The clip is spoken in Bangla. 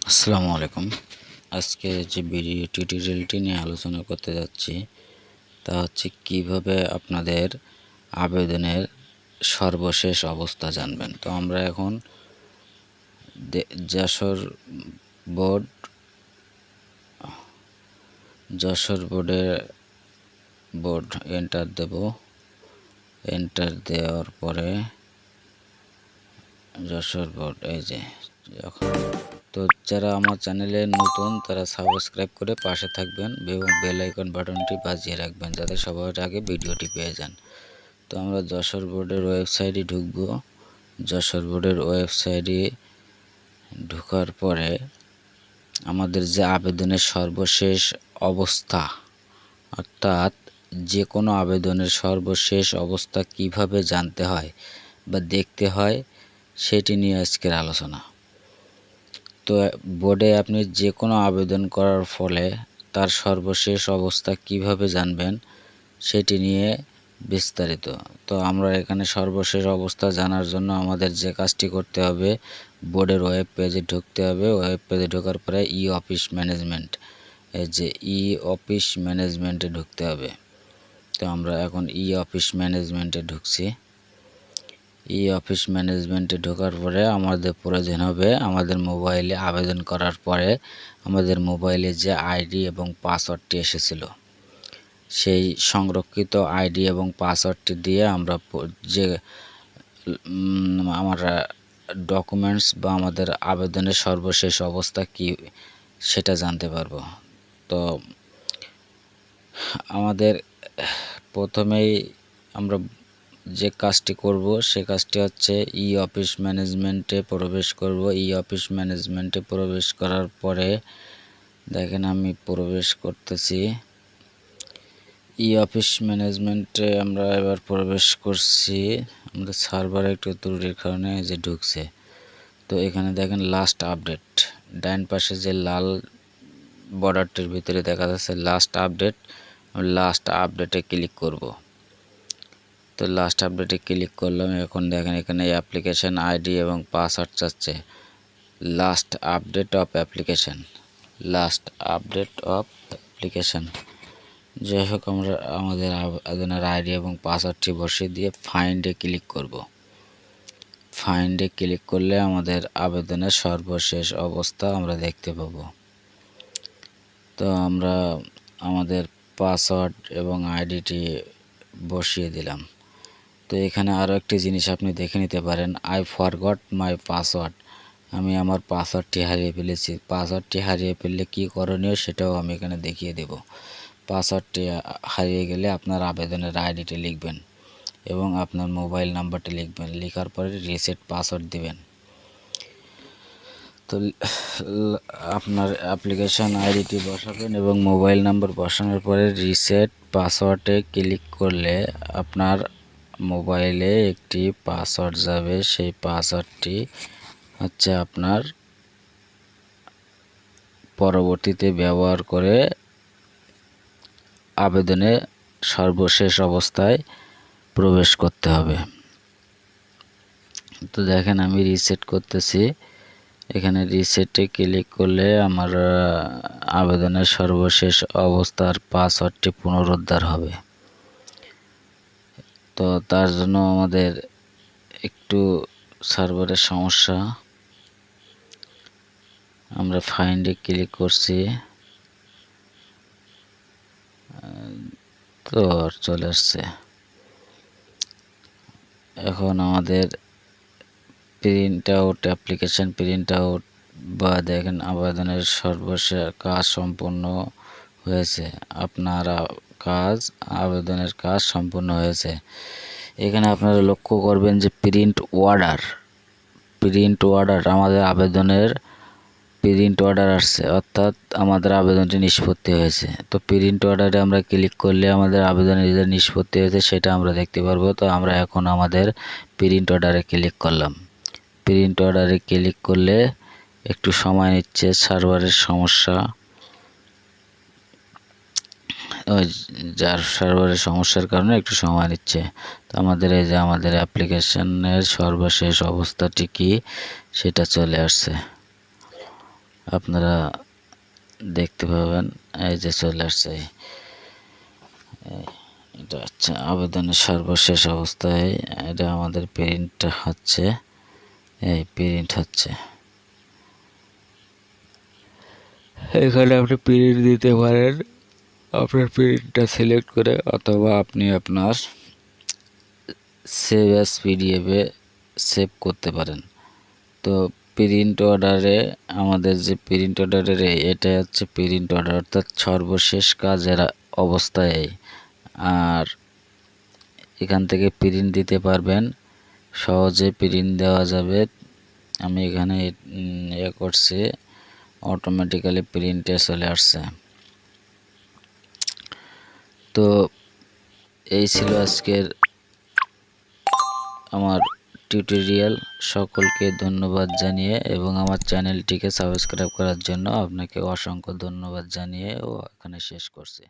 আসসালামু আলাইকুম। আজকে যে ভিডিও টিউটোরিয়ালটি নিয়ে আলোচনা করতে যাচ্ছি তা হচ্ছে কিভাবে আপনাদের আবেদনের সর্বশেষ অবস্থা জানবেন। তো আমরা এখন যশোর বোর্ড এন্টার দেব। এন্টার দেওয়ার পরে যশোর বোর্ড এই যে এখন। তো যারা আমার চ্যানেলে নতুন তারা সাবস্ক্রাইব করে পাশে থাকবেন এবং বেল আইকন বাটনটি বাজিয়ে রাখবেন যাতে সবার আগে ভিডিওটি পেয়ে যান। তো আমরা যশোর বোর্ডের ওয়েবসাইটে ঢুকব। যশোর বোর্ডের ওয়েবসাইটে ঢোকার পরে আমাদের যে আবেদনের সর্বশেষ অবস্থা, অর্থাৎ যে কোনো আবেদনের সর্বশেষ অবস্থা কিভাবে জানতে হয় বা দেখতে হয় সেটি নিয়ে আজকের আলোচনা। তো বোর্ডে আপনি যে কোনো আবেদন করার ফলে তার সর্বশেষ অবস্থা কিভাবে জানবেন সেটি নিয়ে বিস্তারিত। তো আমরা এখানে সর্বশেষ অবস্থা জানার জন্য আমাদের যে কাজটি করতে হবে, বোর্ডের ওয়েব পেজে ঢুকতে হবে। ওয়েব পেজে ঢোকার পরে ই অফিস ম্যানেজমেন্ট, এই যে ই অফিস ম্যানেজমেন্টে ঢুকতে হবে। তো আমরা এখন ই অফিস ম্যানেজমেন্টে ঢুকছি। ই অফিস ম্যানেজমেন্টে ঢোকার পরে আমাদের প্রয়োজন হবে আমাদের মোবাইলে আবেদন করার পরে আমাদের মোবাইলে যে আইডি এবং পাসওয়ার্ডটি এসেছিল সেই সংরক্ষিত আইডি এবং পাসওয়ার্ডটি দিয়ে আমরা যে আমার ডকুমেন্টস বা আমাদের আবেদনের সর্বশেষ অবস্থা কি সেটা জানতে পারবো। তো আমাদের প্রথমেই আমরা যে কাজটি করব সে কাজটি হচ্ছে ই অফিস ম্যানেজমেন্টে প্রবেশ করব। ই অফিস ম্যানেজমেন্টে প্রবেশ করার পরে দেখেন আমি প্রবেশ করতেছি। ই অফিস ম্যানেজমেন্টে আমরা এবার প্রবেশ করছি। আমাদের সার্ভার একটু ত্রুটির কারণে যে ঢুকছে। তো এখানে দেখেন লাস্ট আপডেট, ডান পাশে যে লাল বর্ডারটির ভিতরে দেখা যাচ্ছে লাস্ট আপডেট। লাস্ট আপডেটে ক্লিক করব। তো লাস্ট আপডেটে ক্লিক করলাম। এখন দেখেন এখানে অ্যাপ্লিকেশন আইডি এবং পাসওয়ার্ড চাচ্ছে। Last update of application, last update of application. যাই হোক আমরা আমাদের আবেদনের আইডি এবং পাসওয়ার্ডটি বসিয়ে দিয়ে ফাইন্ডে ক্লিক করব। ফাইন্ডে ক্লিক করলে আমাদের আবেদনের সর্বশেষ অবস্থা আমরা দেখতে পাব। তো আমরা আমাদের পাসওয়ার্ড এবং আইডিটি বসিয়ে দিলাম। তো এখানে আরও একটি জিনিস আপনি দেখে নিতে পারেন, আই ফরগট মাই পাসওয়ার্ড। আমি আমার পাসওয়ার্ডটি হারিয়ে ফেলেছি। পাসওয়ার্ডটি হারিয়ে ফেললে কী করণীয় সেটাও আমি এখানে দেখিয়ে দেব। পাসওয়ার্ডটি হারিয়ে গেলে আপনার আবেদনের আইডিটি লিখবেন এবং আপনার মোবাইল নাম্বারটি লিখবেন। লেখার পরে রিসেট পাসওয়ার্ড দিবেন। তো আপনার অ্যাপ্লিকেশন আইডিটি বসাবেন এবং মোবাইল নাম্বার বসানোর পরে রিসেট পাসওয়ার্ডে ক্লিক করলে আপনার মোবাইলে একটি পাসওয়ার্ড যাবে। সেই পাসওয়ার্ডটি হচ্ছে আপনার পরবর্তীতে ব্যবহার করে আবেদনে সর্বশেষ অবস্থায় প্রবেশ করতে হবে। তো দেখেন আমি রিসেট করতেছি। এখানে রিসেটে ক্লিক করলে আমার আবেদনের সর্বশেষ অবস্থার পাসওয়ার্ডটি পুনরুদ্ধার হবে। তো তার জন্য আমাদের একটু সার্ভারের সমস্যা। আমরা ফাইন্ডে ক্লিক করছি, তো চলে আসছে। এখন আমাদের print out, application print out বা দেখেন আবেদনের সর্বশেষ কাজ সম্পূর্ণ হয়েছে। আপনার আবেদনের কাজ সম্পূর্ণ হয়েছে। এখানে আপনারা লক্ষ্য করবেন যে প্রিন্ট অর্ডার আমাদের আবেদনের প্রিন্ট অর্ডার আসছে, অর্থাৎ আমাদের আবেদনটি নিষ্পত্তি হয়েছে। তো প্রিন্ট অর্ডারে আমরা ক্লিক করলে আমাদের আবেদনের যে নিষ্পত্তি হয়েছে সেটা আমরা দেখতে পারবো। তো আমরা এখন আমাদের প্রিন্ট অর্ডারে ক্লিক করলাম। প্রিন্ট অর্ডারে ক্লিক করলে একটু সময় নিচ্ছে, সার্ভারের সমস্যা, যার সার্ভারের সমস্যার কারণে একটু সময় নিচ্ছে। তো আমাদের এই যে আমাদের অ্যাপ্লিকেশনের সর্বশেষ অবস্থাটি কি সেটা চলে আসছে। আপনারা দেখতে পাবেন। এই যে চলে আসছে, এটা হচ্ছে আবেদনের সর্বশেষ অবস্থায়। এটা আমাদের প্রিন্ট হচ্ছে, এই প্রিন্ট হচ্ছে। এখানে আপনি প্রিন্ট দিতে পারেন, আপনার প্রিন্টটা সিলেক্ট করে, অথবা আপনি আপনার সেভ অ্যাজ পিডিএফে সেভ করতে পারেন। তো প্রিন্ট অর্ডারে, আমাদের যে প্রিন্ট অর্ডারের এটা হচ্ছে প্রিন্ট অর্ডার, অর্থাৎ সর্বশেষ কাজের অবস্থায়। আর এখান থেকে প্রিন্ট দিতে পারবেন, সহজে প্রিন্ট দেওয়া যাবে। আমি এখানে করছি, অটোমেটিক্যালি প্রিন্টে চলে আসছে। তো এই ছিল আজকের আমার টিউটোরিয়াল। সকলকে ধন্যবাদ জানিয়ে এবং আমার চ্যানেলটিকে সাবস্ক্রাইব করার জন্য আপনাকে অসংখ্য ধন্যবাদ জানিয়ে ও এখানে শেষ করছি।